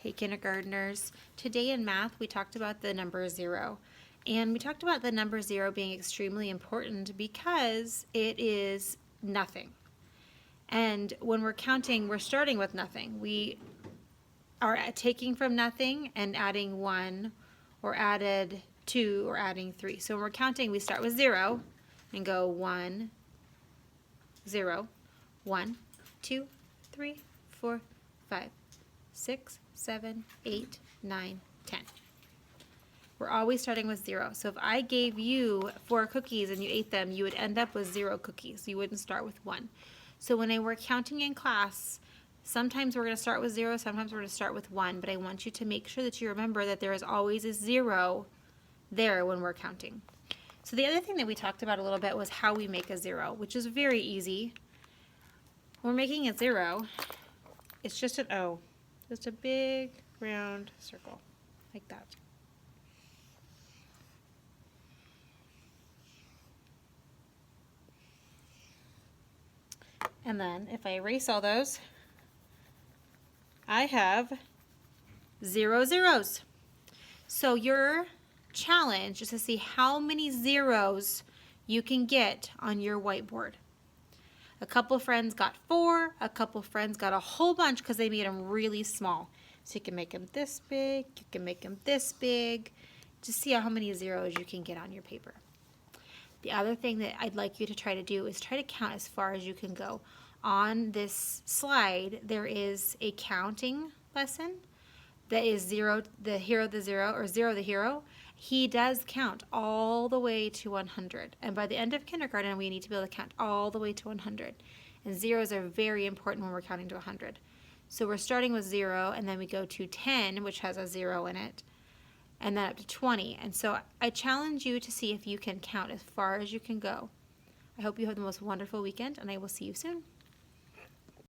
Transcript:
Hey kindergartners, today in math we talked about the number 0. And we talked about the number 0 being extremely important because it is nothing. And when we're counting, we're starting with nothing. We are taking from nothing and adding 1 or added 2 or adding 3. So when we're counting, we start with 0 and go 1, 0, 1, 2, 3, 4, 5, 6, 7, 8, 9, 10. We're always starting with 0. So if I gave you 4 cookies and you ate them, you would end up with 0 cookies. You wouldn't start with 1. So when we're counting in class, sometimes we're going to start with 0, sometimes we're going to start with 1, but I want you to make sure that you remember that there is always a 0 there when we're counting. So the other thing that we talked about a little bit was how we make a 0, which is very easy. When we're making a 0, it's just an O. Just a big round circle, like that. And then if I erase all those, I have 0 zeros. So your challenge is to see how many zeros you can get on your whiteboard. A couple friends got 4, a couple friends got a whole bunch because they made them really small. So you can make them this big, you can make them this big. Just see how many zeros you can get on your paper. The other thing that I'd like you to try to do is try to count as far as you can go. On this slide, there is a counting lesson that is 0, the hero, the 0, or 0, the hero. He does count all the way to 100. And by the end of kindergarten, we need to be able to count all the way to 100. And zeros are very important when we're counting to 100. So we're starting with 0, and then we go to 10, which has a 0 in it, and then up to 20. And so I challenge you to see if you can count as far as you can go. I hope you have the most wonderful weekend, and I will see you soon.